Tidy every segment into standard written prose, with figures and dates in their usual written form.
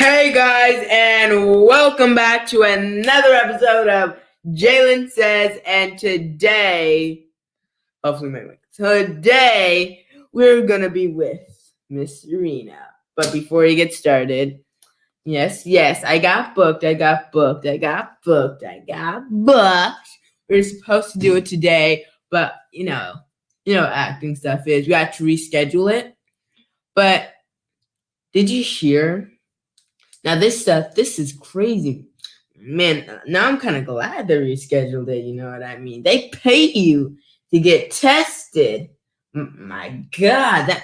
Hey guys, and welcome back to another episode of Jalen Says. And today, today we're gonna be with Miss Serena. But before we get started, yes, I got booked. We're supposed to do it today, but you know acting stuff is. We had to reschedule it. But did you hear? Now this is crazy. Man, now I'm kind of glad they rescheduled it, you know what I mean? They pay you to get tested. My God,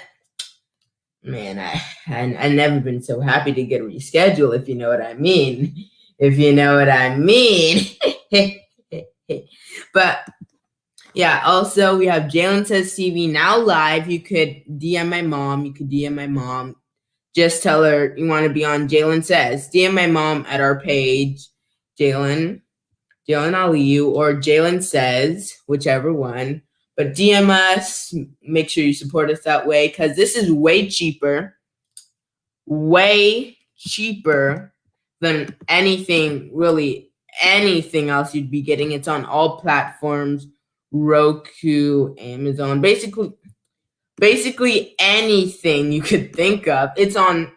I never been so happy to get rescheduled, if you know what I mean. But yeah, also we have Jalen Says TV now live. You could DM my mom. Just tell her you want to be on Jalen Says. DM my mom at our page, Jalen Aliyu, or Jalen Says, whichever one. But DM us. Make sure you support us that way, because this is way cheaper than anything else you'd be getting. It's on all platforms, Roku, Amazon, basically anything you could think of. It's on,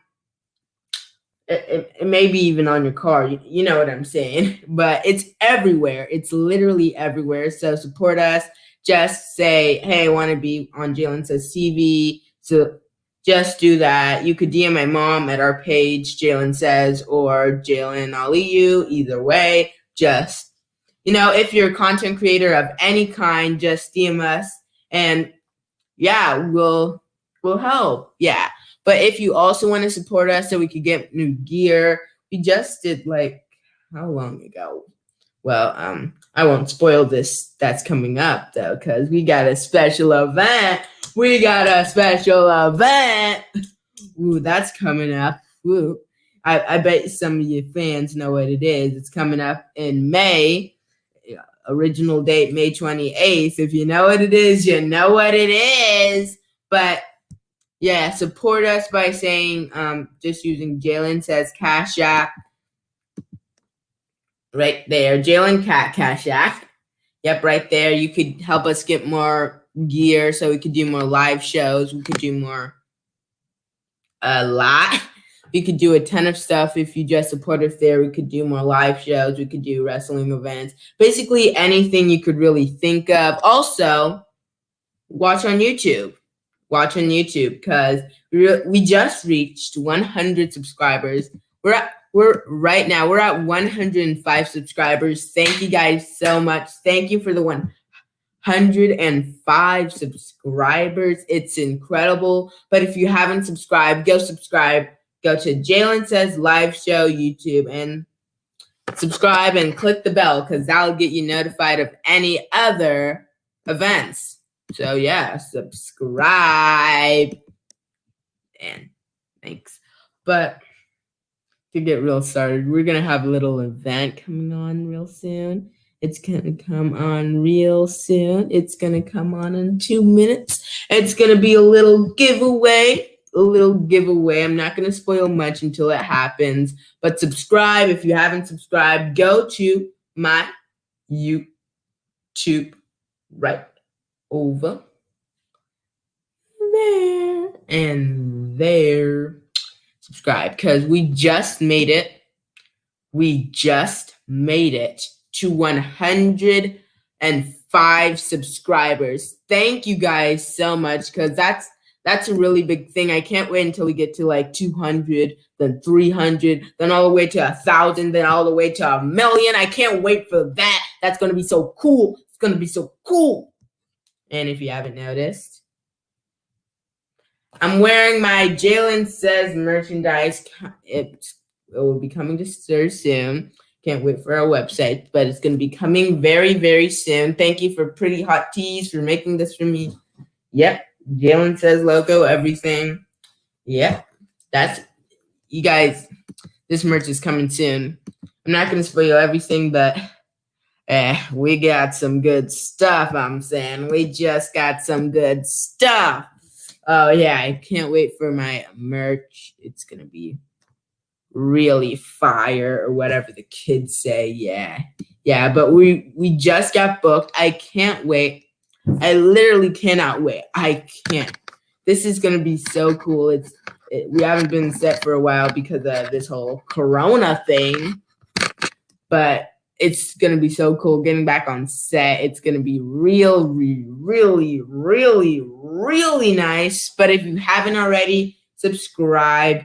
it may be even on your car, you know what I'm saying, but it's everywhere. It's literally everywhere. So support us. Just say, hey, I want to be on Jalen Says TV. So just do that. You could DM my mom at our page, Jalen Says, or Jalen Aliyu. Either way, just, if you're a content creator of any kind, just DM us, and yeah, we'll help. Yeah. But if you also want to support us so we could get new gear, we just did, how long ago? Well, I won't spoil this. That's coming up though, because we got a special event. Ooh, that's coming up. Ooh. I bet some of your fans know what it is. It's coming up in May. Original date, May 28th. If you know what it is, you know what it is. But yeah, support us by saying, just using Jalen Says Cash App. Right there, Jalen Cash App. Yep, right there. You could help us get more gear so we could do more live shows. We could do a lot. We could do a ton of stuff if you just support us there. We could do more live shows. We could do wrestling events. Basically anything you could really think of. Also, watch on YouTube. Because we just reached 100 subscribers. We're right now, we're at 105 subscribers. Thank you guys so much. Thank you for the 105 subscribers. It's incredible. But if you haven't subscribed, go subscribe. Go to Jalen Says Live Show YouTube and subscribe and click the bell, because that'll get you notified of any other events. So yeah, subscribe. And thanks. But to get real started, we're going to have a little event coming on real soon. It's going to come on real soon. It's going to come on in 2 minutes. It's going to be a little giveaway. I'm not going to spoil much until it happens. But subscribe. If you haven't subscribed, go to my YouTube right over there and there. Subscribe, because we just made it to 105 subscribers. Thank you guys so much, because that's a really big thing. I can't wait until we get to 200, then 300, then all the way to 1,000, then all the way to 1,000,000. I can't wait for that. That's going to be so cool. It's going to be so cool. And if you haven't noticed, I'm wearing my Jalen Says merchandise. It will be coming to stores soon. Can't wait for our website, but it's going to be coming very, very soon. Thank you for Pretty Hot Tees for making this for me. Yep, Jalen Says logo, everything. Yep, that's, you guys, this merch is coming soon. I'm not going to spoil everything, but we got some good stuff, I'm saying. We just got some good stuff. Oh, yeah, I can't wait for my merch. It's going to be really fire or whatever the kids say. Yeah, but we just got booked. I can't wait. I literally cannot wait. I can't. This is gonna be so cool. We haven't been set for a while because of this whole Corona thing, but it's gonna be so cool getting back on set. It's gonna be really, really nice. But if you haven't already, subscribe,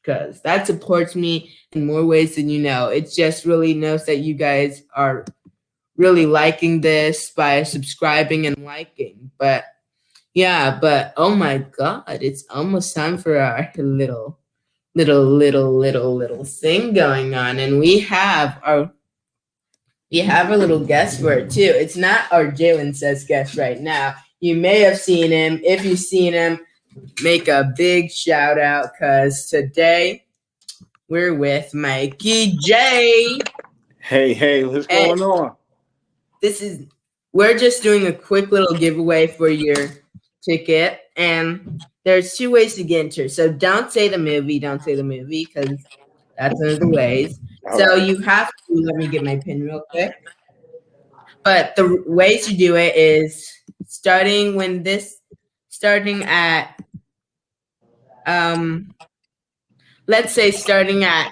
because that supports me in more ways than you know. It just really knows that you guys are really liking this by subscribing and liking. But yeah, but oh my God, it's almost time for our little thing going on, and we have our little guest for it too. It's not our Jalen Says guest right now. You may have seen him. If you've seen him, make a big shout out, because today we're with Mikey J. Hey, what's going on? We're just doing a quick little giveaway for your ticket, and there's two ways to get entered. So don't say the movie, because that's one of the ways. So you have to, let me get my pen real quick. But the way to do it is starting at let's say starting at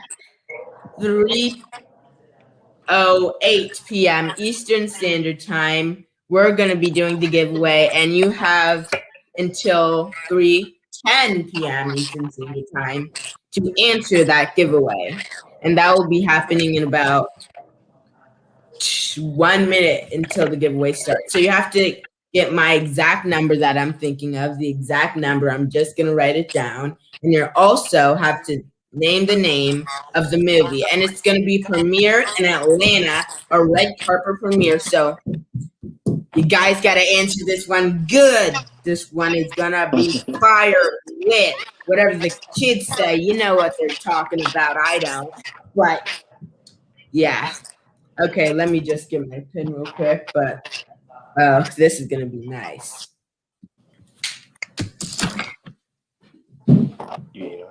3:08 p.m. Eastern Standard Time, we're going to be doing the giveaway, and you have until 3:10 p.m. Eastern Standard Time to answer that giveaway. And that will be happening in about 1 minute until the giveaway starts. So you have to get my exact number that I'm thinking of, the exact number. I'm just going to write it down. And you also have to name the name of the movie. And it's going to be premiere in Atlanta, a red carpet premiere. So you guys got to answer this one good. This one is going to be fire lit. Whatever the kids say, you know what they're talking about. I don't. But yeah. Okay, let me just get my pen real quick. But this is going to be nice. Yeah.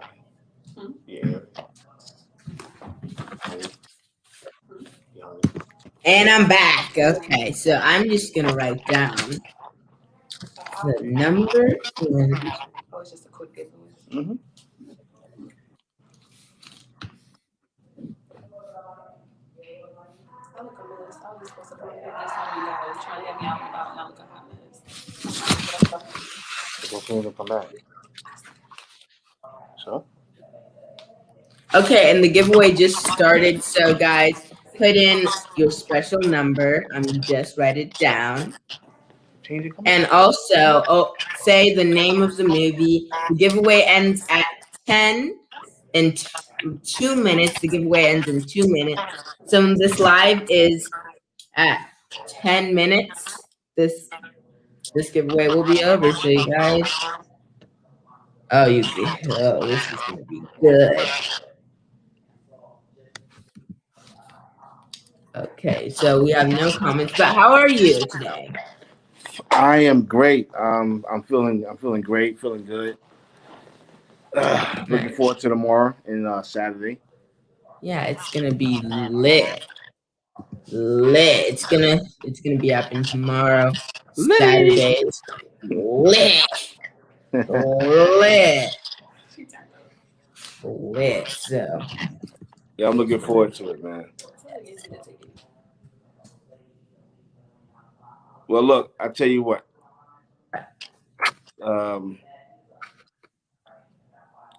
And I'm back. Okay, so I'm just going to write down the number. Oh, it's just a quick giveaway. Mm-hmm. I look a mess. I was supposed to come here this time, you guys trying to have me out and about, and I look a hot mess. Go soon and come back. So? Okay, and the giveaway just started. So, guys, put in your special number. Just write it down. And also, say the name of the movie. The giveaway ends at 10 in 2 minutes. The giveaway ends in 2 minutes. So this live is at 10 minutes. This giveaway will be over. So you guys, this is gonna be good. Okay, so we have no comments. But how are you today? I am great. I'm feeling great, feeling good. Looking forward to tomorrow and Saturday. Yeah, it's gonna be lit. It's gonna be happening tomorrow. Saturday. It's lit. So yeah, I'm looking forward to it, man. Well, look, I tell you what.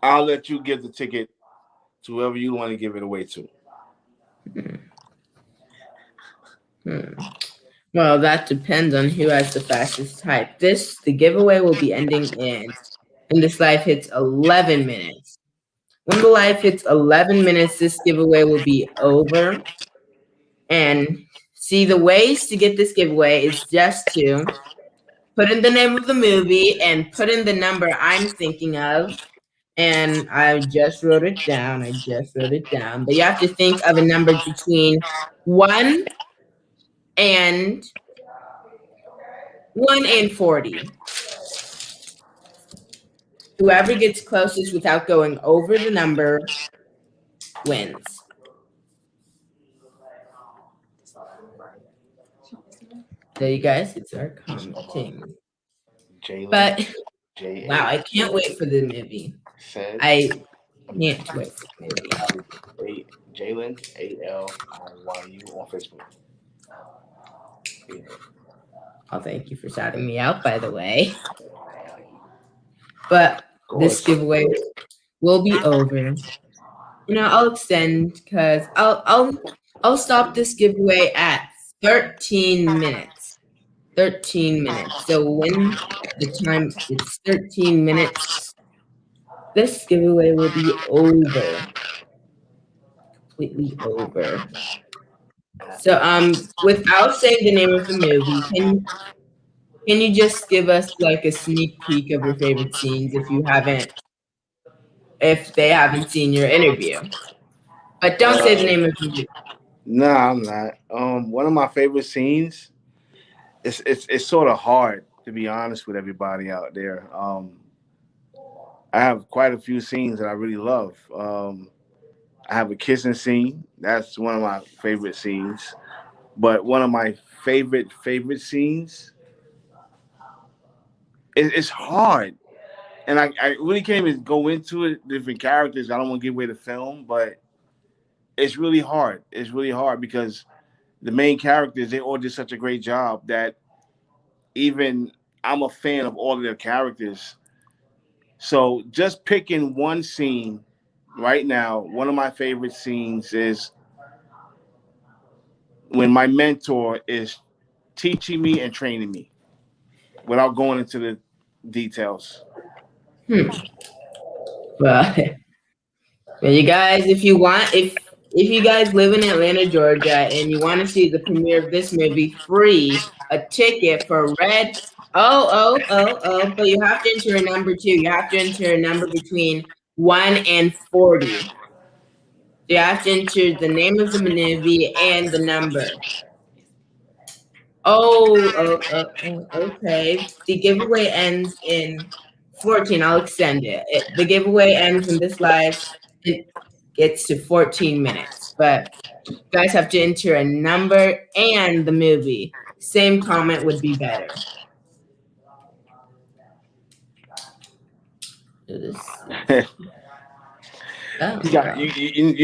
I'll let you give the ticket to whoever you want to give it away to. Well, that depends on who has the fastest type. The giveaway will be ending in this live hits 11 minutes. When the live hits 11 minutes, this giveaway will be over. And see, the ways to get this giveaway is just to put in the name of the movie and put in the number I'm thinking of. And I just wrote it down. But you have to think of a number between 1 and 40. Whoever gets closest without going over the number wins. So you guys can start commenting. JALEN. But J-A- wow, I can't wait for the movie. Said I can't wait for the movie. JALEN ALIYU on Facebook. Yeah. Oh, thank you for shouting me out, by the way. But Of this course. giveaway will be over. I'll extend because I'll stop this giveaway at 13 minutes. 13 minutes. So when the time it's 13 minutes, this giveaway will be over. Completely over. So without saying the name of the movie, can you just give us like a sneak peek of your favorite scenes if they haven't seen your interview? But don't say the name of the movie. Nah, I'm not. One of my favorite scenes. It's sort of hard to be honest with everybody out there. I have quite a few scenes that I really love. I have a kissing scene. That's one of my favorite scenes. But one of my favorite scenes. It's hard, and I really can't even go into it. Different characters. I don't want to give away the film, but it's really hard. It's really hard because the main characters, they all did such a great job that even I'm a fan of all of their characters. So just picking one scene right now, one of my favorite scenes is when my mentor is teaching me and training me without going into the details. But you guys, if you guys live in Atlanta, Georgia, and you want to see the premiere of this movie free, a ticket for Red. But you have to enter a number too. You have to enter a number between 1 and 40. You have to enter the name of the movie and the number. Okay. The giveaway ends in 14. I'll extend it. The giveaway ends when this live it gets to 14 minutes. But you guys have to enter a number and the movie. Same comment would be better. You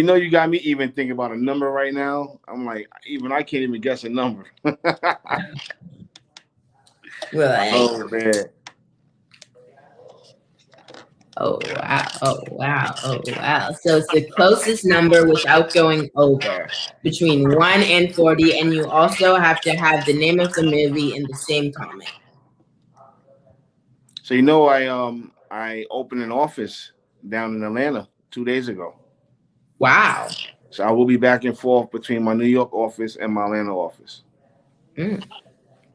know you got me even thinking about a number right now. I'm like, even I can't even guess a number. Oh man. Oh wow. So it's the closest number without going over between 1 and 40, and you also have to have the name of the movie in the same comment. So I opened an office down in Atlanta 2 days ago. Wow. So I will be back and forth between my New York office and my Atlanta office.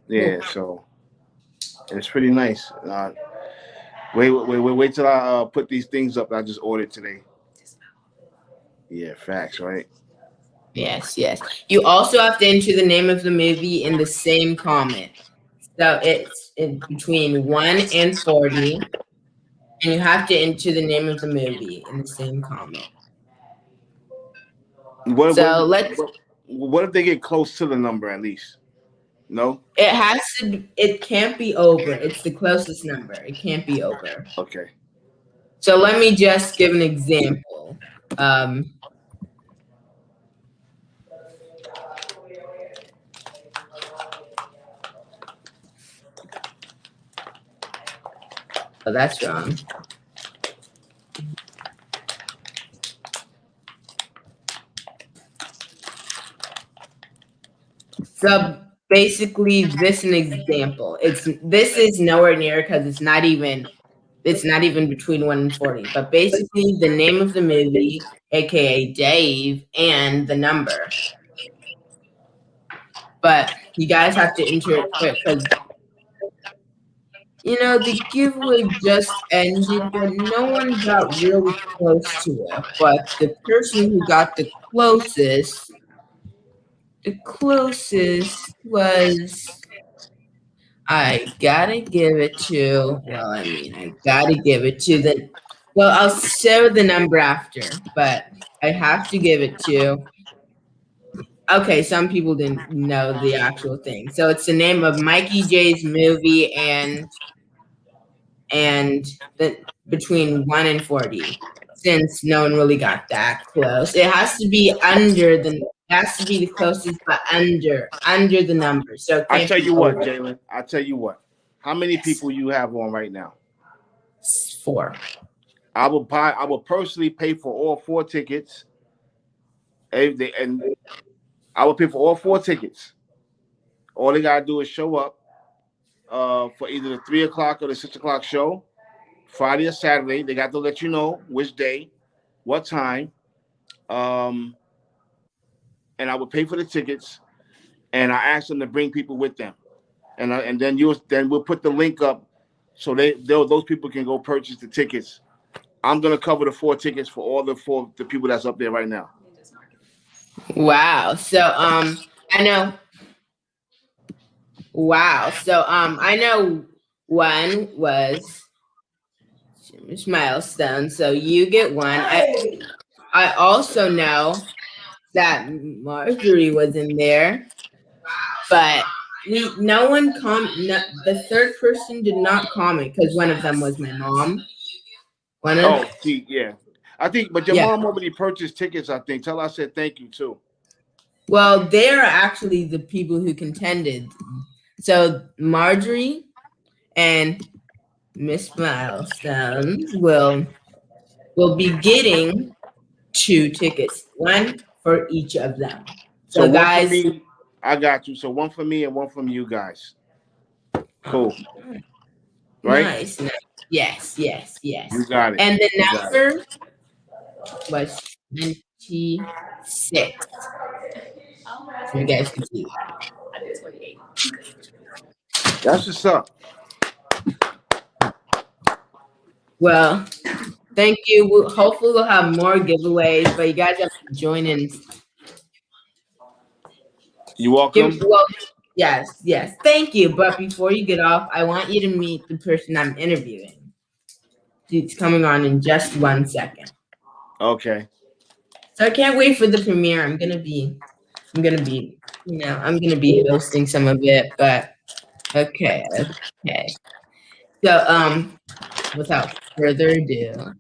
Yeah, so it's pretty nice. Wait till I put these things up I just ordered today. Yeah, facts, right? Yes. You also have to enter the name of the movie in the same comment. So it's in between 1 and 40, and you have to enter the name of the movie in the same comment. What if they get close to the number at least? No? It can't be over. It's the closest number. It can't be over. Okay. So let me just give an example. Oh, that's wrong. So basically, this is an example. This is nowhere near because it's not even between 1 and 40. But basically, the name of the movie, aka Dave, and the number. But you guys have to enter it quick because the giveaway just ended, but no one got really close to it. But the person who got the closest was I gotta give it to, well, I mean, I gotta give it to the, well, I'll show the number after, but I have to give it to, okay, some people didn't know the actual thing. So it's the name of Mikey J's movie and the between 1 and 40. Since no one really got that close. It has to be under the, it has to be the closest, but under the number. So it I can't tell be you what, over. Jalen. I tell you what. How many Yes. people you have on right now? 4. I will personally pay for all 4 tickets. And I will pay for all 4 tickets. All they gotta do is show up for either the 3 o'clock or the 6 o'clock show, Friday or Saturday. They got to let you know which day, what time. And I would pay for the tickets, and I asked them to bring people with them, and then we'll put the link up so those people can go purchase the tickets. I'm gonna cover the 4 tickets for all the people that's up there right now. Wow. So I know. Wow. So I know one was Jimmy's milestone. So you get one. I also know that Marjorie was in there, but no one the third person did not comment because one of them was my mom. Oh, see, yeah. I think, but your Yeah. mom already purchased tickets, I think. Tell her I said thank you, too. Well, they are actually the people who contended. So Marjorie and Miss Milestones will be getting 2 tickets, one for each of them. So So one for guys, me, I got you. So one for me and one from you guys. Cool. Right? nice. Yes. You got it. And the You got it. number was 26. So you guys can see. I did 28. That's what's up. Well, thank you. Hopefully we'll have more giveaways, but you guys have to join in. You welcome. Yes. Thank you. But before you get off, I want you to meet the person I'm interviewing. It's coming on in just 1 second. Okay. So I can't wait for the premiere. I'm gonna be hosting some of it, but okay. So without further ado,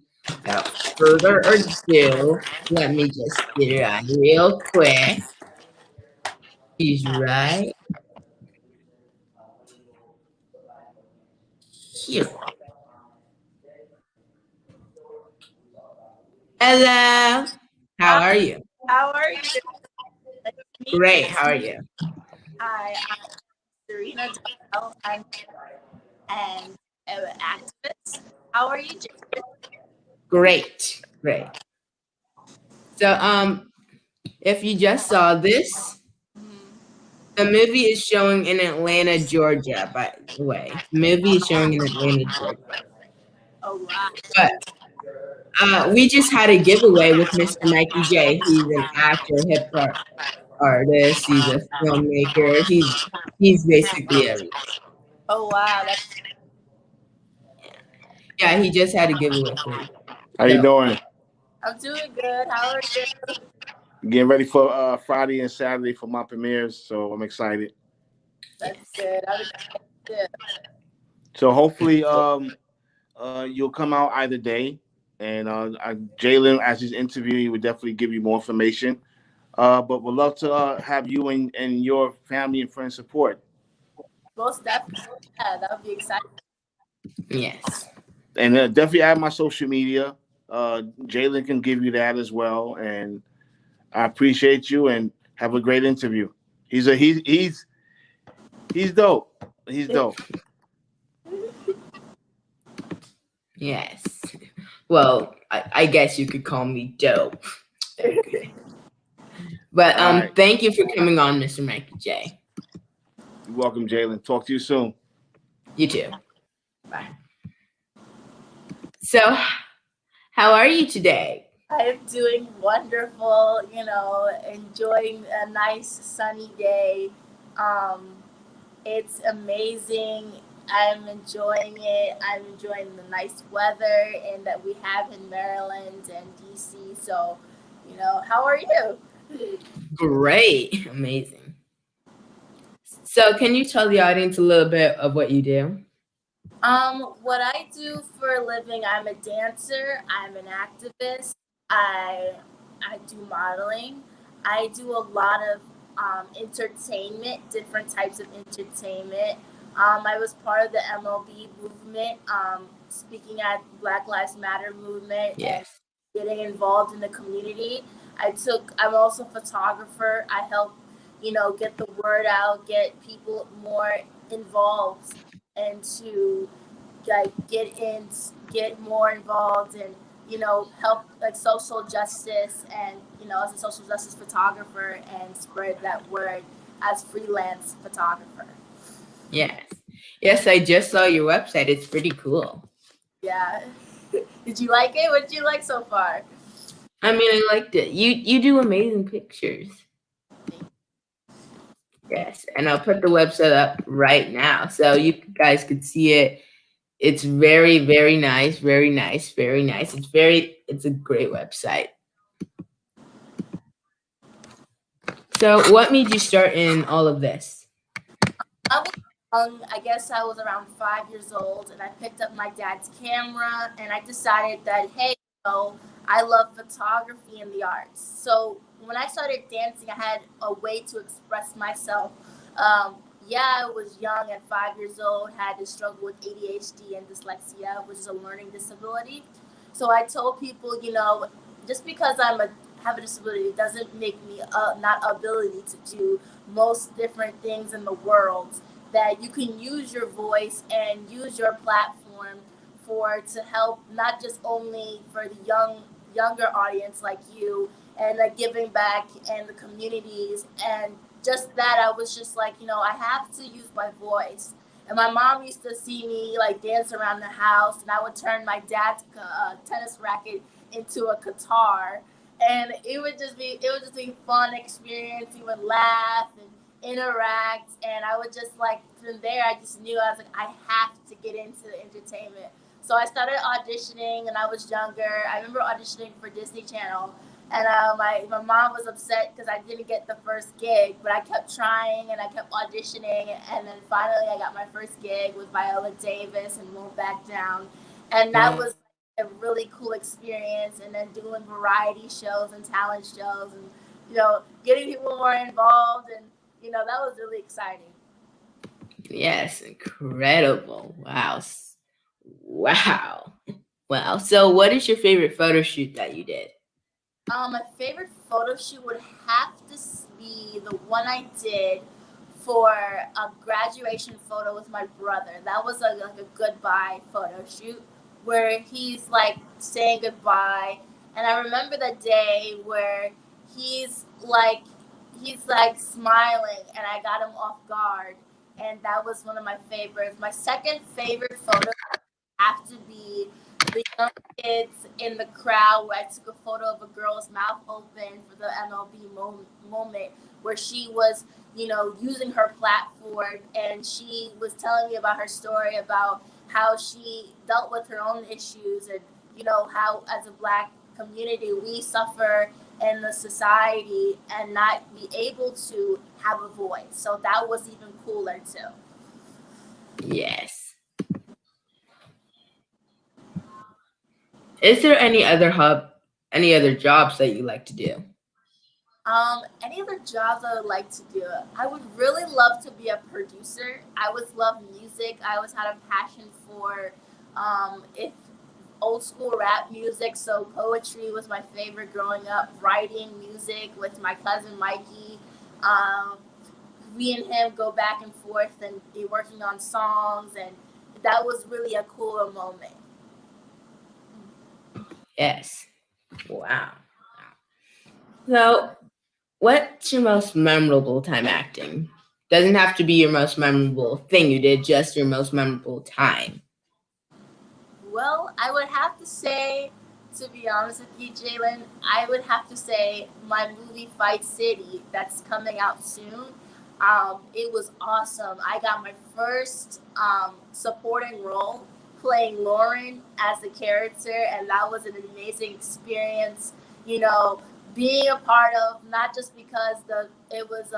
let me just get it on real quick. He's right here. Hello. How are you? How are you? Great. How are you? Hi, I'm Serena Dalzell. I'm an activist. How are you, Jason? Great. So if you just saw this, the movie is showing in Atlanta, Georgia, by the way. The movie is showing in Atlanta, Georgia. Oh, wow. But we just had a giveaway with Mr. Mikey J. He's an actor, hip hop artist. He's a filmmaker. He's basically everything. Oh, wow. Yeah, he just had a giveaway for you. How you doing? I'm doing good. How are you? Getting ready for Friday and Saturday for my premieres, so I'm excited. That's good. I'm excited. So hopefully you'll come out either day, and Jalen, as he's interviewing, he would definitely give you more information. But we'd love to have you and your family and friends support. Most definitely. Yeah, that would be exciting. Yes. And definitely add my social media. Jalen can give you that as well. And I appreciate you and have a great interview. He's dope. He's dope. Yes. Well, I guess you could call me dope. Okay. But right. Thank you for coming on, Mr. Mikey J. You're welcome, Jalen. Talk to you soon. You too. Bye. So, how are you today? I'm doing wonderful, enjoying a nice sunny day. It's amazing. I'm enjoying it. I'm enjoying the nice weather and that we have in Maryland and DC. So, how are you? Great. Amazing. So can you tell the audience a little bit of what you do? What I do for a living, I'm a dancer, I'm an activist, I I do modeling, I do a lot of entertainment, different types of entertainment. I was part of the MLB movement, speaking at Black Lives Matter movement and Yes. getting involved in the community. I'm also a photographer. I help, get the word out, get people more involved and to like get more involved and help like social justice and as a social justice photographer and spread that word as freelance photographer. Yes. Yes, I just saw your website. It's pretty cool. Yeah. Did you like it? What did you like so far? I mean, I liked it. You do amazing pictures. Yes, and I'll put the website up right now so you guys could see it. It's very, very nice, very nice, very nice. It's a great website. So what made you start in all of this? I was young. I guess I was around 5 years old, and I picked up my dad's camera, and I decided that, hey, I love photography and the arts. So when I started dancing, I had a way to express myself. Yeah, I was young at 5 years old, had to struggle with ADHD and dyslexia, which is a learning disability. So I told people, just because have a disability doesn't make me not ability to do most different things in the world. That you can use your voice and use your platform to help not just only for the younger audience like you and like giving back in the communities and just that I was just like I have to use my voice. And my mom used to see me like dance around the house, and I would turn my dad's tennis racket into a guitar, and it would just be fun experience. We would laugh and interact, and I would just like from there I just knew I was like I have to get into the entertainment. So I started auditioning, and I was younger. I remember auditioning for Disney Channel, and my mom was upset because I didn't get the first gig, but I kept trying and I kept auditioning, and then finally I got my first gig with Viola Davis and Won't Back Down, and that was a really cool experience. And then doing variety shows and talent shows, and getting people more involved, and that was really exciting. Yes, incredible. Wow. Wow. Wow. So what is your favorite photo shoot that you did? My favorite photo shoot would have to be the one I did for a graduation photo with my brother. That was like a goodbye photo shoot where he's like saying goodbye, and I remember the day where he's like smiling, and I got him off guard, and that was one of my favorites. My second favorite photo have to be the young kids in the crowd where I took a photo of a girl's mouth open for the MLB moment where she was, using her platform, and she was telling me about her story about how she dealt with her own issues, and, how as a Black community we suffer in the society and not be able to have a voice. So that was even cooler too. Yes. Is there any other jobs that you like to do? Any other jobs I would like to do? I would really love to be a producer. I always love music. I always had a passion for if old school rap music. So poetry was my favorite growing up. Writing music with my cousin Mikey. Um, we and him go back and forth and be working on songs, and that was really a cool moment. Yes. Wow. So what's your most memorable time acting? Doesn't have to be your most memorable thing you did, just your most memorable time. Well, I would have to say, to be honest with you, Jalen, I would have to say my movie Fight City that's coming out soon. It was awesome. I got my first supporting role playing Lauren as the character, and that was an amazing experience. You know, being a part of, not just because it was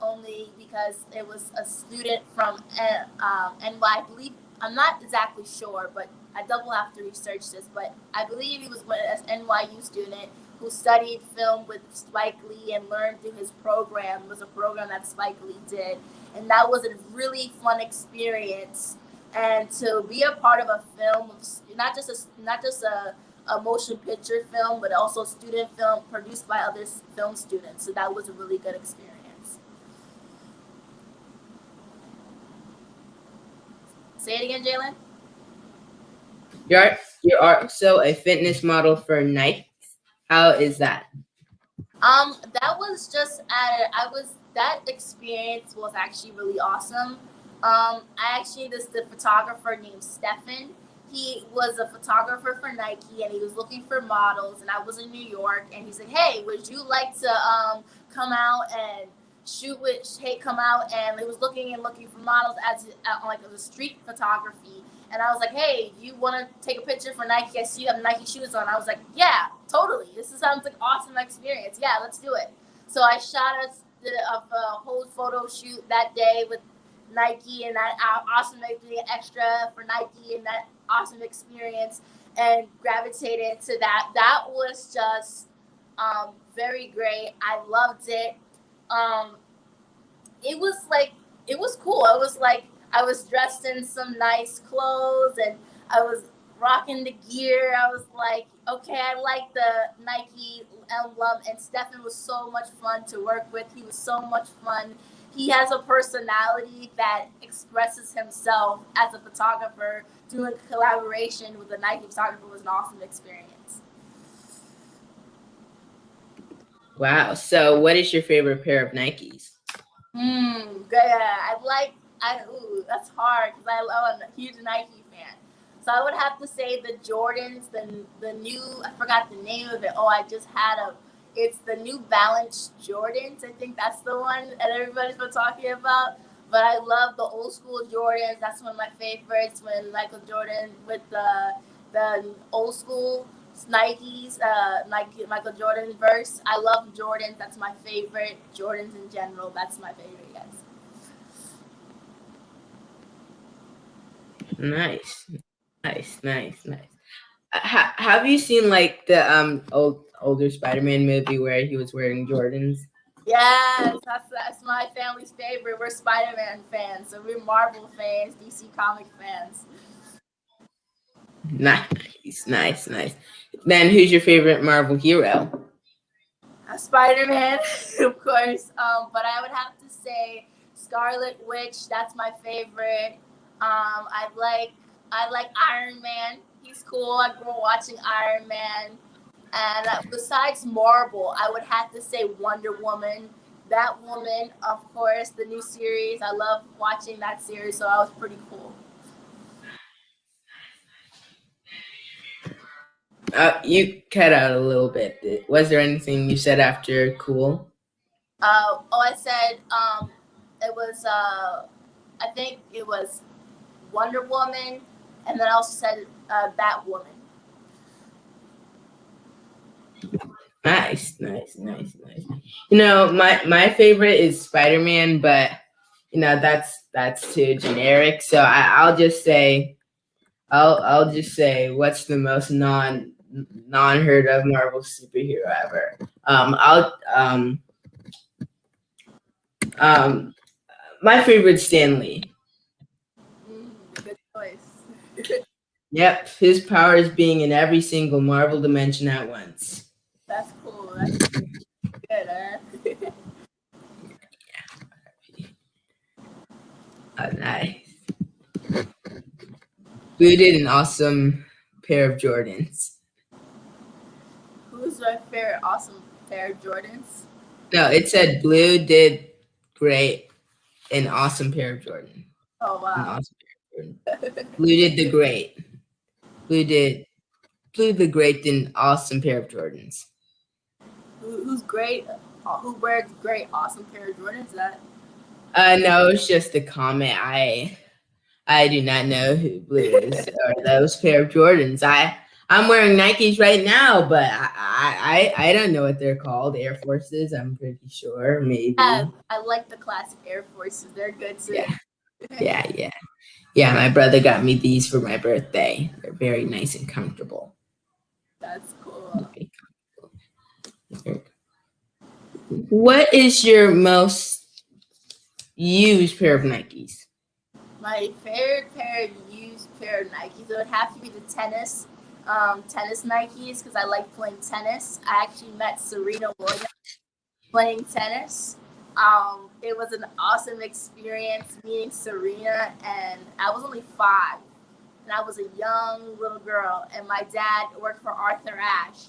only because it was a student from NY. I believe, I'm not exactly sure, but I double have to research this. But I believe he was an NYU student who studied film with Spike Lee and learned through his program. It was a program that Spike Lee did, and that was a really fun experience. And to be a part of a film, not just a motion picture film, but also student film produced by other film students. So that was a really good experience. Say it again, Jalen. You're also a fitness model for Nike. How is that? That was just that experience was actually really awesome. The photographer named Stefan. He was a photographer for Nike, and he was looking for models. And I was in New York, and he said, "Hey, would you like to come out and shoot with? Hey, come out." And he was looking for models as like it was street photography. And I was like, "Hey, do you want to take a picture for Nike? I see you have Nike shoes on." I was like, "Yeah, totally. Sounds like awesome experience. Yeah, let's do it." So I did a whole photo shoot that day with Nike, and that awesome extra for Nike and that awesome experience, and gravitated to that. That was just very great. I loved it. It was cool. I was dressed in some nice clothes, and I was rocking the gear. I was like, okay, I like the Nike emblem, and Stefan was so much fun to work with. He was so much fun. He has a personality that expresses himself as a photographer. Doing collaboration with a Nike photographer was an awesome experience. Wow. So what is your favorite pair of Nikes? That's hard because I'm a huge Nike fan. So I would have to say the Jordans, the new, I forgot the name of it. It's the New Balance Jordans. I think that's the one that everybody's been talking about. But I love the old school Jordans. That's one of my favorites. When Michael Jordan with the old school Nikes, Michael Jordan verse. I love Jordans. That's my favorite. Jordans in general. That's my favorite. Yes. Nice. Have you seen like the older Spider-Man movie where he was wearing Jordans? Yes, that's my family's favorite. We're Spider-Man fans, so we're Marvel fans, DC comic fans. Nice. Then who's your favorite Marvel hero? Spider-Man, of course. But I would have to say Scarlet Witch. That's my favorite. I like Iron Man. He's cool. I grew up watching Iron Man. And besides Marvel, I would have to say Wonder Woman. That woman, of course, the new series. I love watching that series, so that was pretty cool. You cut out a little bit. Was there anything you said after cool? I said it was. I think it was Wonder Woman, and then I also said Batwoman. Nice. You know, my favorite is Spider-Man, but you know that's too generic. So I'll just say what's the most non heard of Marvel superhero ever. My favorite Stan Lee. Good choice. Yep, his power is being in every single Marvel dimension at once. That's cool. That's good, huh? Nice. Blue did an awesome pair of Jordans. Who's my favorite awesome pair of Jordans? No, it said Blue did great, an awesome pair of Jordan. Oh wow. An awesome pair of Jordan. Blue did the great. Blue the great did an awesome pair of Jordans. Who's great? Who wears great awesome pair of Jordans? That No, it's just a comment. I do not know who blue is or those pair of Jordans. I'm wearing Nikes right now, but I don't know what they're called. Air Forces, I'm pretty sure. Maybe. I like the classic Air Forces. They're good too. Yeah, my brother got me these for my birthday. They're very nice and comfortable. That's cool. What is your most used pair of Nikes? My favorite pair of used pair of Nikes, it would have to be the tennis Nikes because I like playing tennis. I actually met Serena Williams playing tennis. It was an awesome experience meeting Serena, and I was only 5, and I was a young little girl, and my dad worked for Arthur Ashe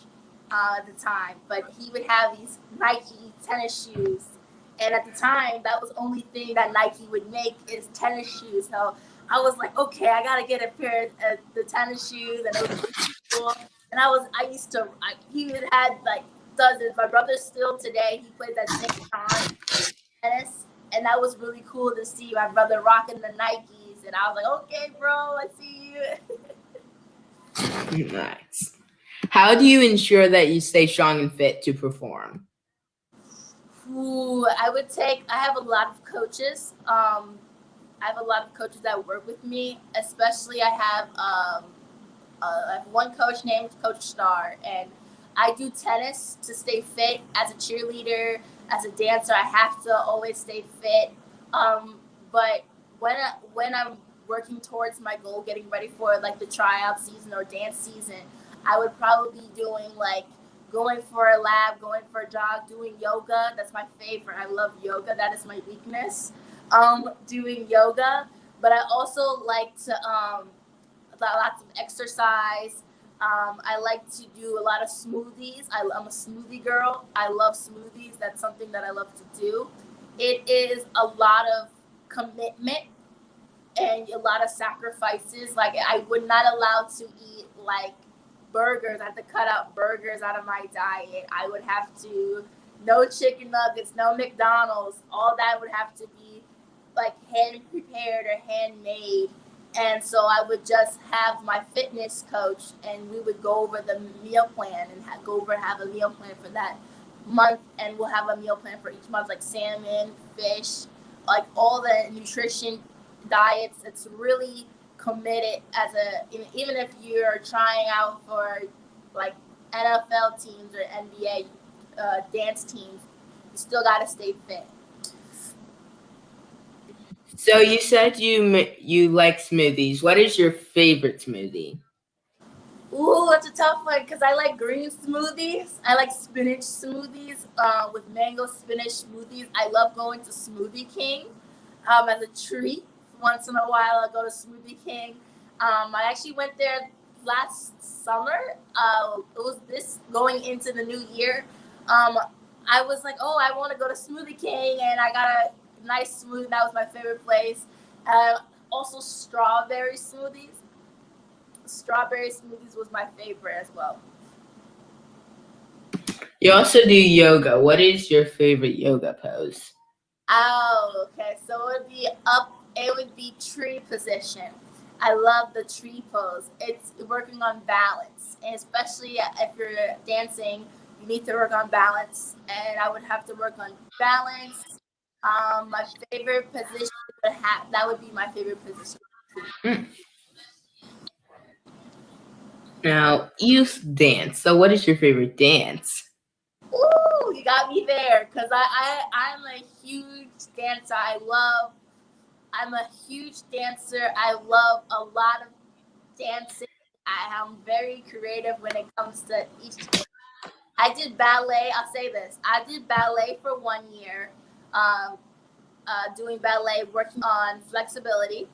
at the time, but he would have these Nike tennis shoes. And at the time, that was the only thing that Nike would make is tennis shoes. So I was like, okay, I gotta get a pair of the tennis shoes, and it was really cool. And he would had like dozens. My brother still today, he plays at St. John tennis, and that was really cool to see my brother rocking the Nikes. And I was like, okay, bro, I see you. Nice. How do you ensure that you stay strong and fit to perform? I have a lot of coaches. I have a lot of coaches that work with me, especially I have one coach named Coach Star, and I do tennis to stay fit. As a cheerleader, as a dancer, I have to always stay fit. But when I'm working towards my goal, getting ready for like the tryout season or dance season, I would probably be doing like going for a lap, going for a jog, doing yoga. That's my favorite. I love yoga. That is my weakness. Doing yoga, but I also like to lots of exercise. I like to do a lot of smoothies. I'm a smoothie girl. I love smoothies. That's something that I love to do. It is a lot of commitment and a lot of sacrifices. Like I would not allow to eat like burgers. I have to cut out burgers out of my diet. I would have to no chicken nuggets, no McDonald's. All that would have to be like hand prepared or handmade. And so I would just have my fitness coach, and we would go over the meal plan and have a meal plan for that month, and we'll have a meal plan for each month, like salmon, fish, like all the nutrition diets. It's really committed even if you're trying out for like NFL teams or NBA dance teams, you still gotta stay fit. So you said you like smoothies. What is your favorite smoothie? Ooh, that's a tough one because I like green smoothies. I like spinach smoothies with mango spinach smoothies. I love going to Smoothie King as a treat. Once in a while, I go to Smoothie King. I actually went there last summer. It was this going into the new year. I was like, oh, I want to go to Smoothie King, and I got a nice smoothie. That was my favorite place. Also, strawberry smoothies. Strawberry smoothies was my favorite as well. You also do yoga. What is your favorite yoga pose? Oh, okay. So it would be tree position. I love the tree pose. It's working on balance. And especially if you're dancing, you need to work on balance. And I would have to work on balance. My favorite position that would be my favorite position. Now, you dance. So what is your favorite dance? Ooh, you got me there because I'm a huge dancer. I'm a huge dancer. I love a lot of dancing. I am very creative when it comes to each. I did ballet. I'll say this. I did ballet for 1 year, doing ballet, working on flexibility.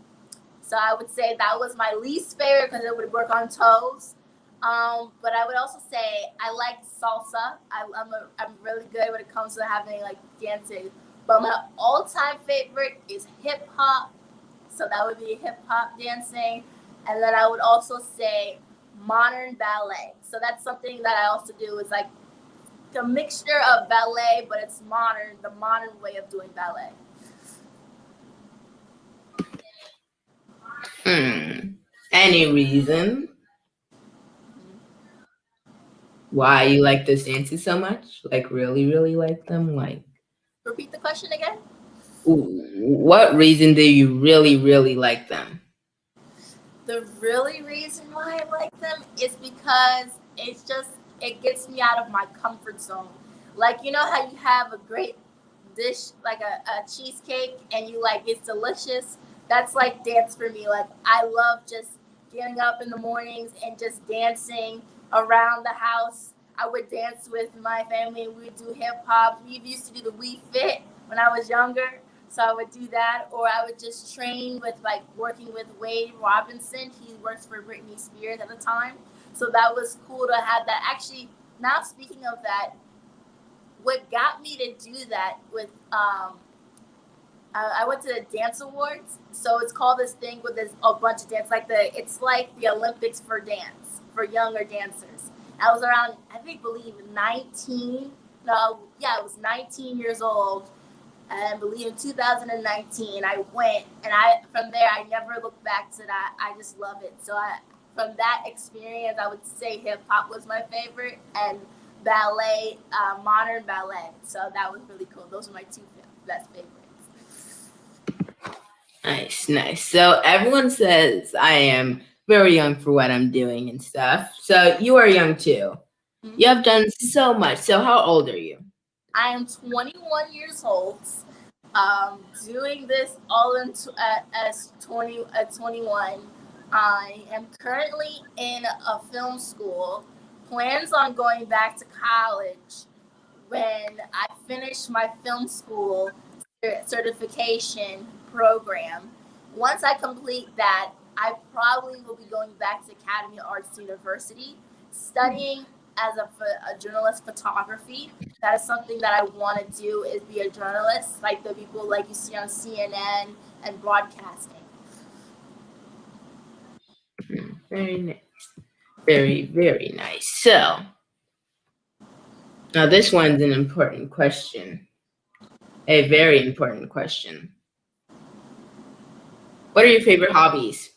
So I would say that was my least favorite because it would work on toes. But I would also say I like salsa. I'm really good when it comes to having like dancing. But my all-time favorite is hip hop. So that would be hip hop dancing. And then I would also say modern ballet. So that's something that I also do is like the mixture of ballet, but it's modern, the modern way of doing ballet. Any reason why you like those dances so much? Like really, really like them? Like, Repeat the question again. what reason do you really, really like them? The really reason why I like them is because it gets me out of my comfort zone. Like, you know how you have a great dish, like a cheesecake, and you like it's delicious? That's like dance for me. Like, I love just getting up in the mornings and just dancing around the house. I would dance with my family and we would do hip hop. We used to do the We Fit when I was younger. So I would do that, or I would just train with like working with Wade Robinson. He works for Britney Spears at the time. So that was cool to have that. Actually, now speaking of that, what got me to do that with I went to the dance awards. So it's called this thing with this a bunch of dance, it's like the Olympics for dance for younger dancers. I was around, believe 19. No, yeah, I was 19 years old. And I believe in 2019, I went, and from there I never looked back to that. I just love it. So from that experience, I would say hip hop was my favorite, and ballet, modern ballet. So that was really cool. Those are my two best favorites. Nice, nice. So everyone says I am very young for what I'm doing and stuff. So you are young too. Mm-hmm. You have done so much. So how old are you? I am 21 years old. Doing this all as 21. I am currently in a film school. Plans on going back to college when I finish my film school certification program. Once I complete that, I probably will be going back to Academy of Arts University, studying as a journalist photography. That is something that I want to do, is be a journalist, like the people like you see on CNN and broadcasting. Very nice. Very, very nice. So, now this one's an important question. A very important question. What are your favorite hobbies?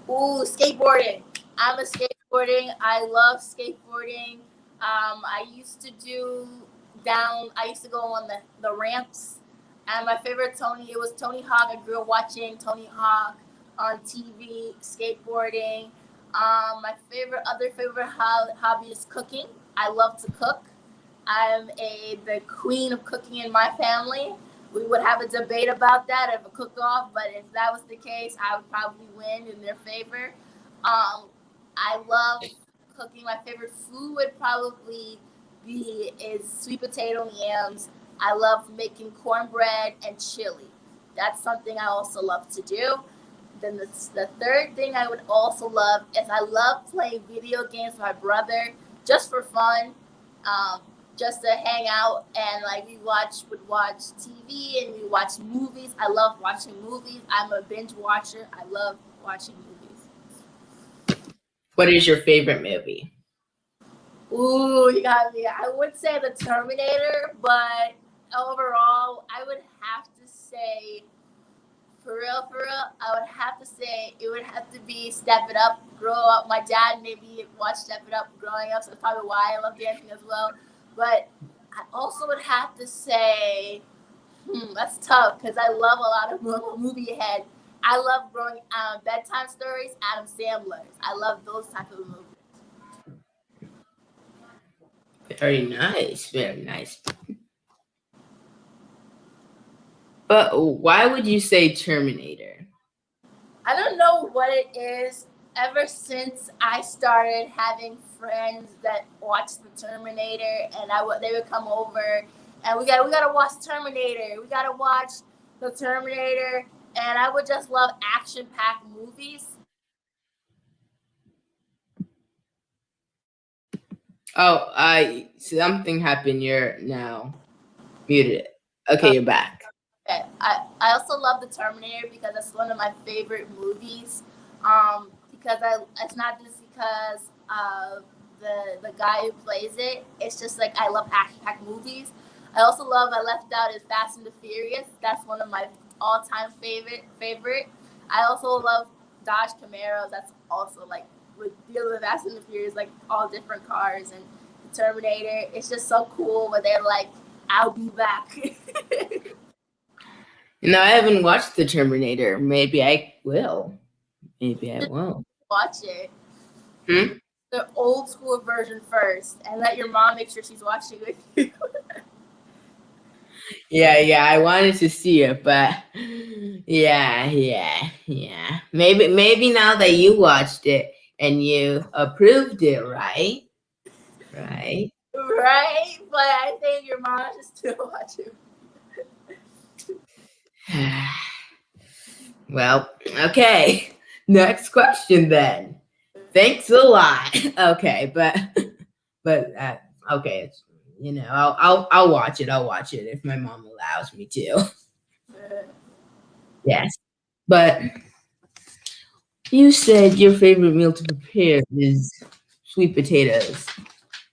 Ooh, skateboarding. I'm a skateboarding. I love skateboarding. I used to go on the ramps. And my favorite it was Tony Hawk. I grew up watching Tony Hawk on TV, skateboarding. My favorite hobby is cooking. I love to cook. I'm the queen of cooking in my family. We would have a debate about that of a cook-off, but if that was the case, I would probably win in their favor. I love cooking. My favorite food would probably is sweet potato and yams. I love making cornbread and chili. That's something I also love to do. Then the third thing I would also love is I love playing video games with my brother just for fun. Just to hang out and like we would watch TV and we watch movies. I love watching movies. I'm a binge watcher. I love watching movies. What is your favorite movie? Ooh, you got me. I would say The Terminator, but overall, I would have to say, for real, I would have to say it would have to be Step It Up, Grow Up. My dad maybe watched Step It Up growing up, so that's probably why I love dancing as well. But I also would have to say, that's tough because I love a lot of movie head. I love growing bedtime stories, Adam Sandler's. I love those types of movies. Very nice, very nice. But why would you say Terminator? I don't know what it is. Ever since I started having friends that watched the Terminator, and they would come over, and we gotta watch Terminator. We gotta watch the Terminator, and I would just love action-packed movies. Oh, something happened. You're now muted. Okay, you're back. Okay. I also love the Terminator because it's one of my favorite movies. Because it's not just because of the guy who plays it. It's just like I love action-packed movies. I also love, I left out, is Fast and the Furious. That's one of my all-time favorite. I also love Dodge Camaros. That's also like with dealing with Fast and the Furious, like all different cars and Terminator. It's just so cool when they're like, "I'll be back." No, I haven't watched the Terminator. Maybe I will. Maybe I won't. Watch it. Hmm? The old school version first, and let your mom make sure she's watching with you. Yeah, I wanted to see it, but yeah. Maybe now that you watched it and you approved it, right? Right? Right? But I think your mom should still watch it. Well, okay. Next question then. Thanks a lot. Okay, but okay. It's, I'll watch it. I'll watch it if my mom allows me to. Yes, but you said your favorite meal to prepare is sweet potatoes.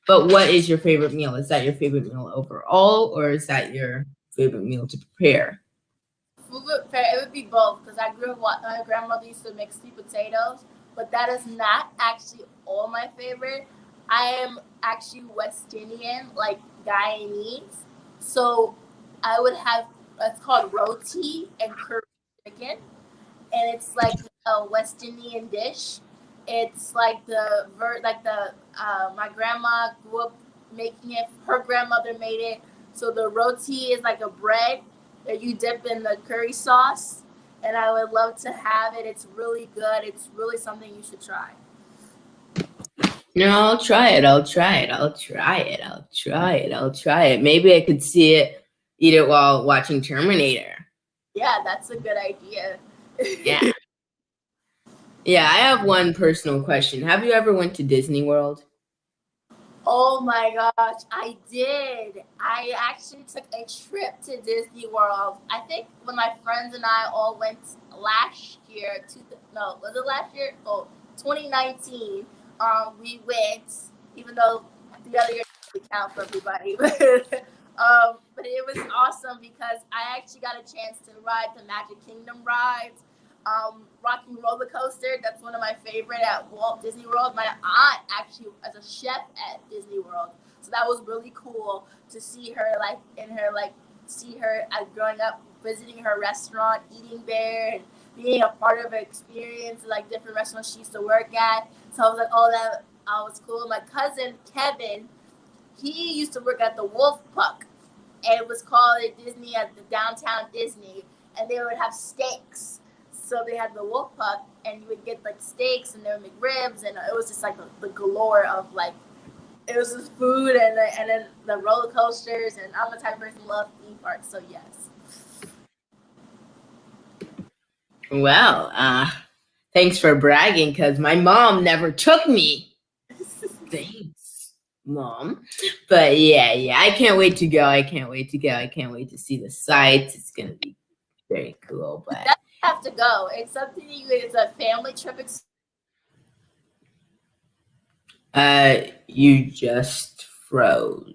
But what is your favorite meal? Is that your favorite meal overall, or is that your favorite meal to prepare? It would be both, because I grew up, my grandmother used to make sweet potatoes, but that is not actually all my favorite. I am actually West Indian, like Guyanese. So I would have, it's called roti and curry chicken. And it's like a West Indian dish. It's like my grandma grew up making it. Her grandmother made it. So the roti is like a bread that you dip in the curry sauce, and I would love to have it. It's really good. It's really something you should try. No, I'll try it. Maybe I could eat it while watching Terminator. Yeah, that's a good idea. Yeah. Yeah, I have one personal question. Have you ever went to Disney World? Oh my gosh, I did. I actually took a trip to Disney World. I think when my friends and I all went last year, was it last year? Oh, 2019. We went, even though the other year didn't count for everybody. But it was awesome because I actually got a chance to ride the Magic Kingdom rides. Rocking Roller Coaster, that's one of my favorite at Walt Disney World. My aunt actually was a chef at Disney World, so that was really cool to see her growing up, visiting her restaurant, eating there, and being a part of an experience, like different restaurants she used to work at. So I was like, oh, that was cool. My cousin Kevin, he used to work at the Wolf Puck, and it was called at Disney, at the downtown Disney, and they would have steaks. So they had the Wolf Puck, and you would get like steaks, and they would make ribs, and it was just like the galore of like, it was just food, and then the roller coasters, and I'm the type of person who loves theme parks, so yes. Well, thanks for bragging, because my mom never took me. Thanks, Mom. But yeah, I can't wait to go. I can't wait to see the sights. It's gonna be very cool. But you have to go. It's something it's a family trip. You just froze.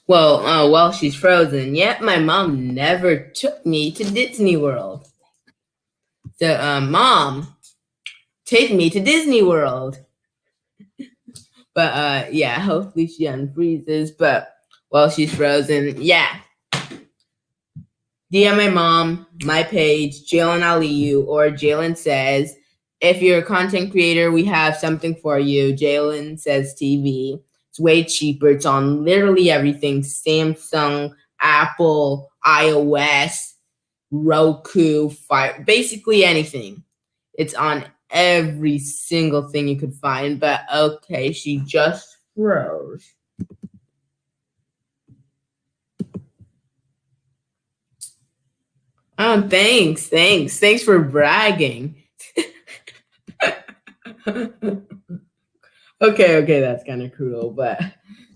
Well, while she's frozen, yet my mom never took me to Disney World. So, Mom, take me to Disney World. But yeah, hopefully she unfreezes. But while she's frozen, yeah. DM my mom, my page, Jalen Aliyu, or Jalen Says. If you're a content creator, we have something for you. Jalen Says TV. It's way cheaper. It's on literally everything. Samsung, Apple, iOS, Roku, Fire, basically anything. It's on every single thing you could find. But okay, she just froze. Oh, thanks for bragging. Okay, that's kind of cruel, but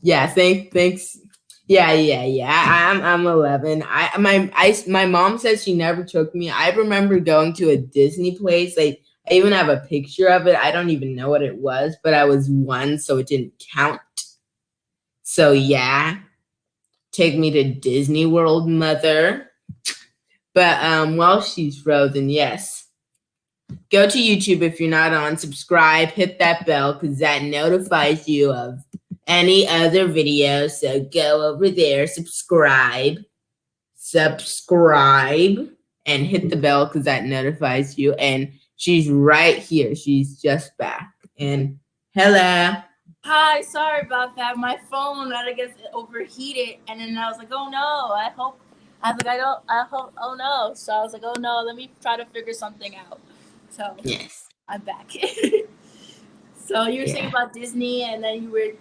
yeah, thanks. Yeah. I'm 11. My mom says she never took me. I remember going to a Disney place. I even have a picture of it. I don't even know what it was, but I was 1, so it didn't count. So yeah, take me to Disney World, mother. But while she's frozen, yes. Go to YouTube if you're not on. Subscribe, hit that bell because that notifies you of any other videos. So go over there, subscribe, and hit the bell because that notifies you. And she's right here. She's just back. And hello. Hi, sorry about that. My phone, I guess, it overheated, and then I was like, oh no, oh no. So I was like, oh no, let me try to figure something out. So Yes. I'm back. So you were saying about Disney, and then you were,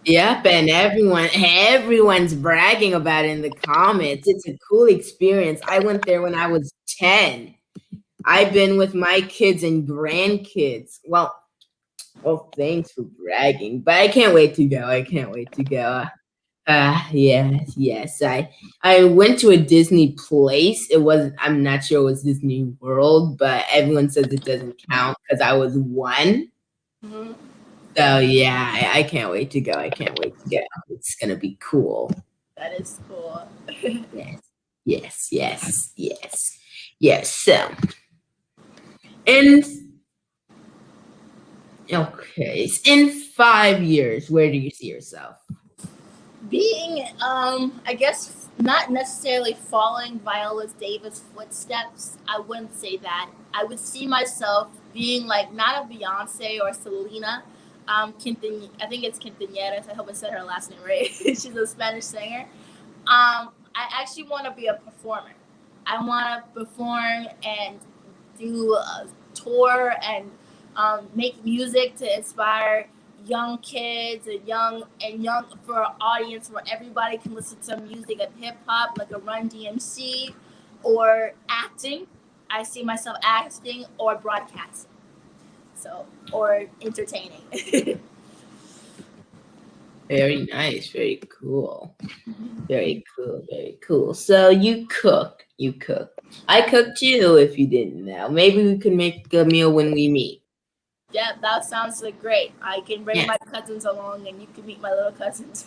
Yep, and everyone's bragging about it in the comments. It's a cool experience. I went there when I was 10. I've been with my kids and grandkids. Well, thanks for bragging, but I can't wait to go. Yes. I went to a Disney place. I'm not sure it was Disney World, but everyone says it doesn't count because I was 1. Mhm. So yeah, I can't wait to go. It's gonna be cool. That is cool. Yes. So, in 5 years, where do you see yourself? Being, I guess, not necessarily following Viola Davis' footsteps. I wouldn't say that. I would see myself being like not a Beyonce or Selena. I think it's Quintaneras. I hope I said her last name right. She's a Spanish singer. I actually want to be a performer. I want to perform and do a tour and make music to inspire young kids and young for an audience where everybody can listen to music and hip hop, like a Run DMC, or acting. I see myself acting or broadcasting. So, or entertaining. Very nice. Very cool. So you cook. I cook too, if you didn't know. Maybe we can make a meal when we meet. Yeah, that sounds like great. I can bring my cousins along and you can meet my little cousins.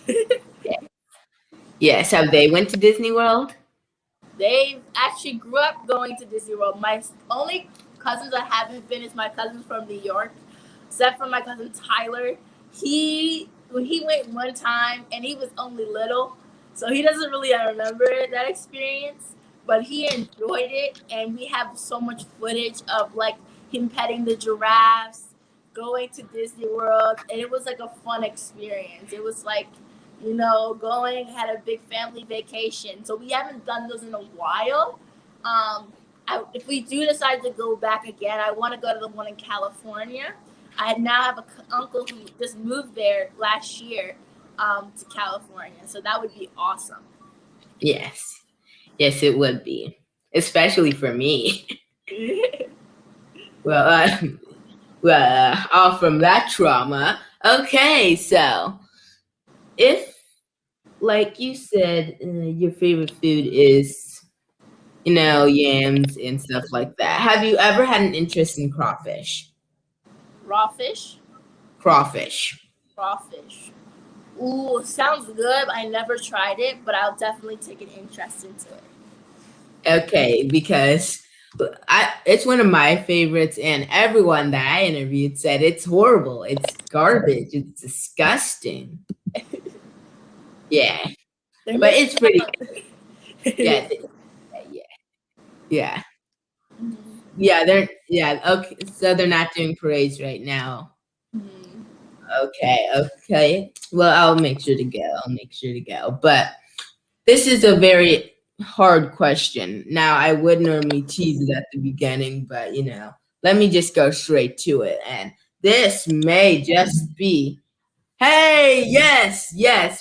Yes. Have they went to Disney World? They actually grew up going to Disney World. My only cousins I haven't been is my cousins from New York, except for my cousin Tyler. When he went one time and he was only little, so he doesn't really remember that experience, but he enjoyed it, and we have so much footage of like him petting the giraffes, going to Disney World, and it was like a fun experience. It was like, had a big family vacation. So we haven't done those in a while. If we do decide to go back again, I want to go to the one in California. I now have an uncle who just moved there last year to California. So that would be awesome. Yes, it would be, especially for me. All from that trauma. Okay, so if, like you said, your favorite food is, yams and stuff like that, have you ever had an interest in crawfish? Raw fish? Crawfish. Ooh, sounds good. I never tried it, but I'll definitely take an interest into it. Okay, because it's one of my favorites, and everyone that I interviewed said it's horrible. It's garbage. It's disgusting. Yeah. But it's pretty good. Yeah. Okay. So they're not doing parades right now. Okay. Well, I'll make sure to go. But this is a very hard question. Now, I would normally tease it at the beginning, but let me just go straight to it. And this may just be, hey, yes.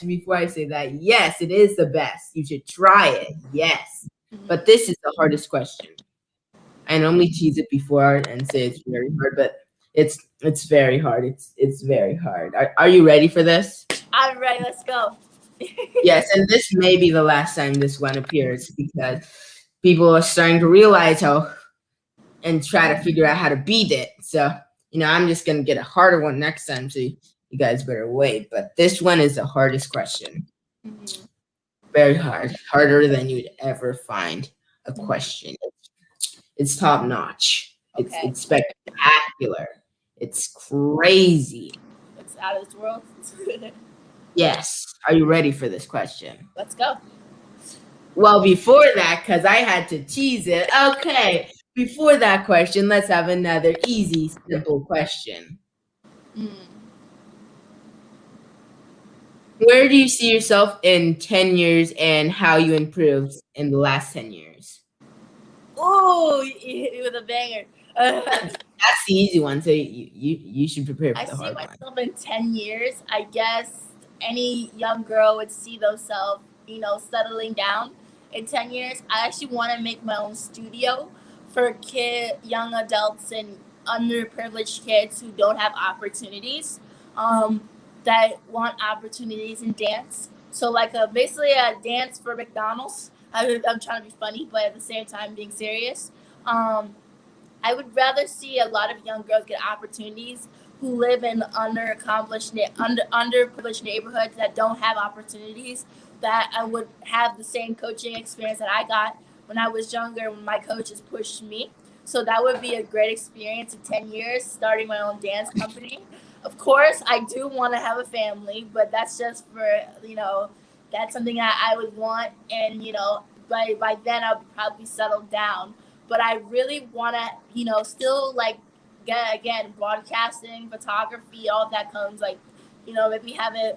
Before I say that, yes, it is the best. You should try it. Yes. But this is the hardest question. I normally tease it before and say it's very hard, but it's very hard. It's very hard. Are you ready for this? I'm ready. Let's go. Yes, and this may be the last time this one appears because people are starting to realize and try to figure out how to beat it. So, I'm just going to get a harder one next time, so you guys better wait. But this one is the hardest question. Very hard. Harder than you'd ever find a question. It's top notch. Okay. It's spectacular. It's crazy. It's out of this world. Yes. Are you ready for this question? Let's go. Well, before that, because I had to tease it. Okay. Before that question, let's have another easy, simple question. Where do you see yourself in 10 years and how you improved in the last 10 years? Oh, you hit me with a banger. That's the easy one, so you should prepare for I the see hard one. myself in 10 years. I guess any young girl would see themselves, settling down in 10 years. I actually want to make my own studio for young adults and underprivileged kids who don't have opportunities, that want opportunities in dance. So basically a dance for McDonald's. I'm trying to be funny, but at the same time being serious. I would rather see a lot of young girls get opportunities who live in underprivileged neighborhoods that don't have opportunities, that I would have the same coaching experience that I got when I was younger, when my coaches pushed me. So that would be a great experience in 10 years, starting my own dance company. Of course, I do want to have a family, but that's just for, that's something I would want. And, by then I'll probably settled down. But I really want to, still get, again, broadcasting, photography, all of that comes maybe have a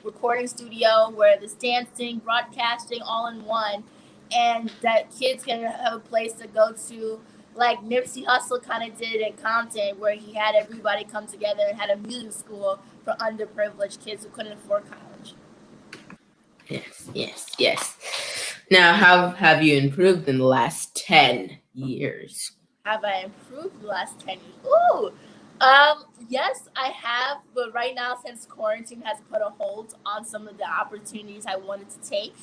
recording studio where there's dancing, broadcasting all in one, and that kids can have a place to go to, like Nipsey Hussle kind of did in Compton, where he had everybody come together and had a music school for underprivileged kids who couldn't afford college. Yes. Now, how have you improved in the last 10 years? Have I improved in the last 10 years? Ooh! Yes, I have, but right now, since quarantine has put a hold on some of the opportunities I wanted to take,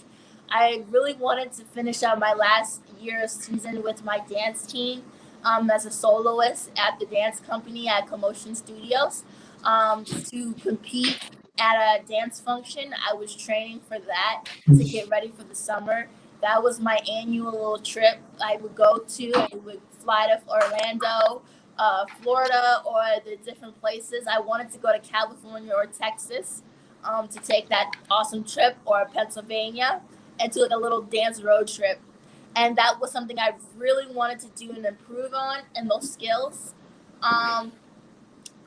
I really wanted to finish out my last year of season with my dance team as a soloist at the dance company at Commotion Studios to compete at a dance function. I was training for that to get ready for the summer. That was my annual little trip I would go to. I would fly to Orlando, Florida, or the different places. I wanted to go to California or Texas to take that awesome trip, or Pennsylvania, and do a little dance road trip. And that was something I really wanted to do and improve on, and those skills.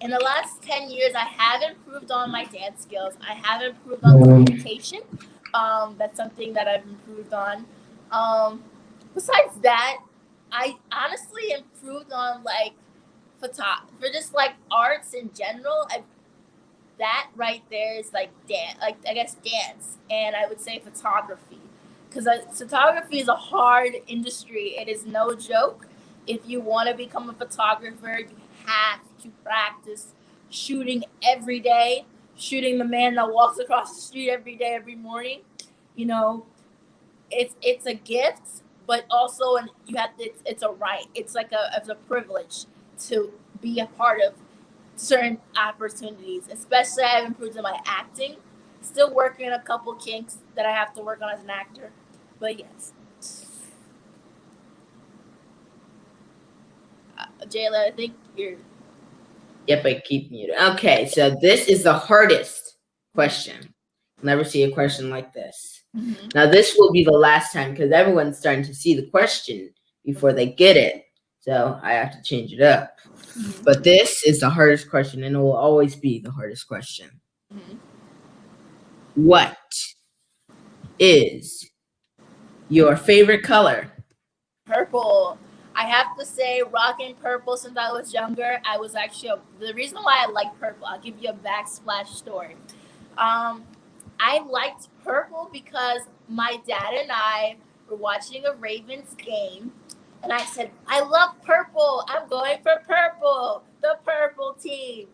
In the last 10 years, I have improved on my dance skills. I have improved on communication. That's something that I've improved on. Besides that, I honestly improved on for just arts in general. That right there is dance, I guess dance, and I would say photography, because photography is a hard industry. It is no joke. If you want to become a photographer, you have to practice shooting every day, shooting the man that walks across the street every day, every morning. It's a gift, but also it's a right. It's it's a privilege to be a part of certain opportunities. Especially, I've improved in my acting. Still working on a couple kinks that I have to work on as an actor, but yes. Jayla, I think you're. Yep, I keep muted. Okay, so this is the hardest question. Never see a question like this. Mm-hmm. Now, this will be the last time because everyone's starting to see the question before they get it. So I have to change it up. Mm-hmm. But this is the hardest question, and it will always be the hardest question. Mm-hmm. What is your favorite color? Purple. I have to say, rocking purple since I was younger. I was actually the reason why I like purple. I'll give you a backsplash story. I liked purple because my dad and I were watching a Ravens game, and I said, I love purple. I'm going for purple, the purple team.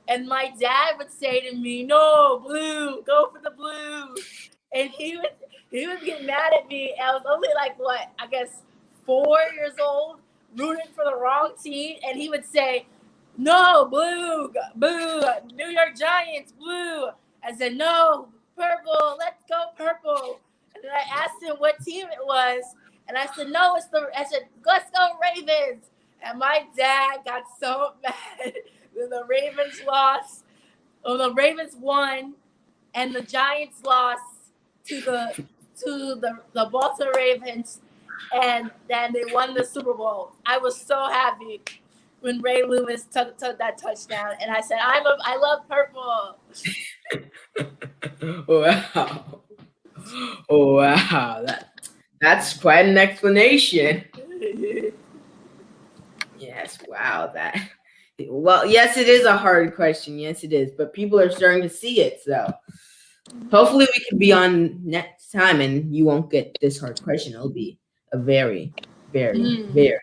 And my dad would say to me, no, blue, go for the blue. And he would get mad at me. I was only 4 years old, rooting for the wrong team. And he would say, no, blue, New York Giants, blue. I said, no, purple, let's go purple. And then I asked him what team it was, and I said, no, I said, let's go Ravens. And my dad got so mad when the Ravens lost, or the Ravens won, and the Giants lost to the Baltimore Ravens, and then they won the Super Bowl. I was so happy when Ray Lewis took that touchdown, and I said, I love purple. Wow. Wow. That's quite an explanation. Yes, wow. Well, yes, it is a hard question. Yes, it is. But people are starting to see it. So hopefully we can be on next time and you won't get this hard question. It'll be a very, very, very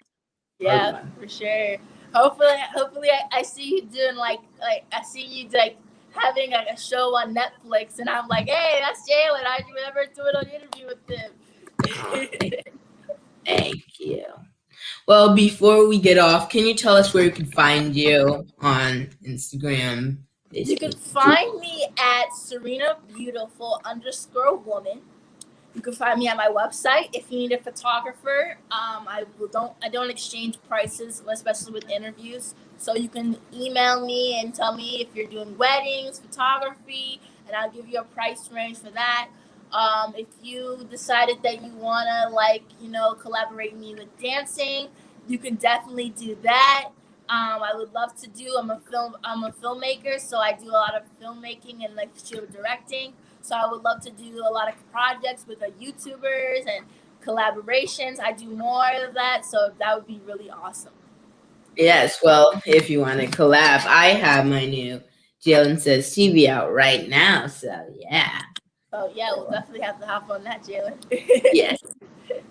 hard one. For sure. Hopefully I see you doing like I see you like having a show on Netflix, and I'm like, hey, that's Jalen. I remember doing an interview with him. Thank you. Well, before we get off, can you tell us where you can find you on Instagram? You can find me at SerenaBeautiful_woman. You can find me at my website. If you need a photographer, I don't exchange prices, especially with interviews. So you can email me and tell me if you're doing weddings, photography, and I'll give you a price range for that. If you decided that you wanna collaborate with me with dancing, you can definitely do that. I would love to do. I'm a filmmaker, so I do a lot of filmmaking and like show directing. So I would love to do a lot of projects with YouTubers and collaborations. I do more of that, so that would be really awesome. Yes, well, if you want to collab, I have my new Jalen Says TV out right now, so yeah. Oh yeah, we'll definitely have to hop on that, Jalen. Yes,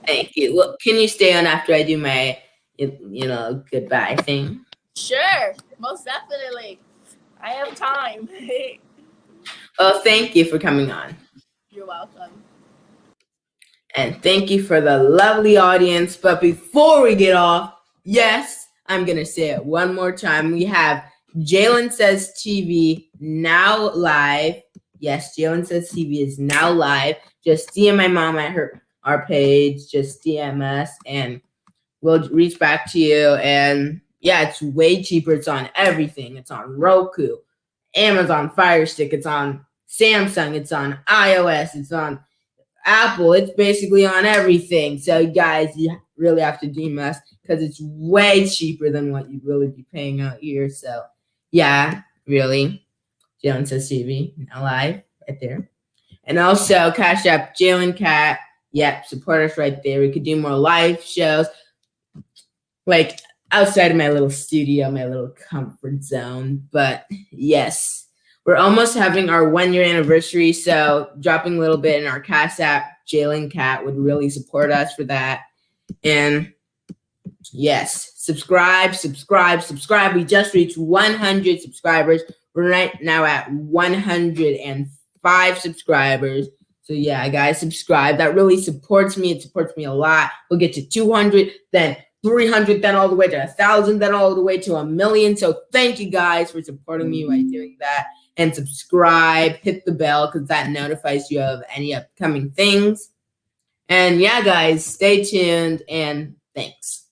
thank you. Well, can you stay on after I do my, goodbye thing? Sure, most definitely. I have time. Well, thank you for coming on. You're welcome. And thank you for the lovely audience. But before we get off, yes, I'm going to say it one more time. We have Jalen Says TV now live. Yes, Jalen Says TV is now live. Just DM my mom at our page. Just DM us and we'll reach back to you. And yeah, it's way cheaper. It's on everything. It's on Roku, Amazon Fire Stick. It's on Samsung. It's on iOS. It's on Apple. It's basically on everything. So guys, you really have to DM us because it's way cheaper than what you'd really be paying out here. So yeah, really. Jalen Says TV now live right there. And also Cash App Jalen Cat. Yep, support us right there. We could do more live shows like outside of my little studio, my little comfort zone. But yes, we're almost having our 1-year anniversary. So dropping a little bit in our Cash App Jalen Cat would really support us for that. And yes, subscribe. We just reached 100 subscribers. We're right now at 105 subscribers. So yeah, guys, subscribe. That really supports me. It supports me a lot. We'll get to 200, then 300, then all the way to 1,000, then all the way to 1,000,000. So thank you guys for supporting me by doing that. And subscribe, hit the bell because that notifies you of any upcoming things. And yeah, guys, stay tuned and thanks.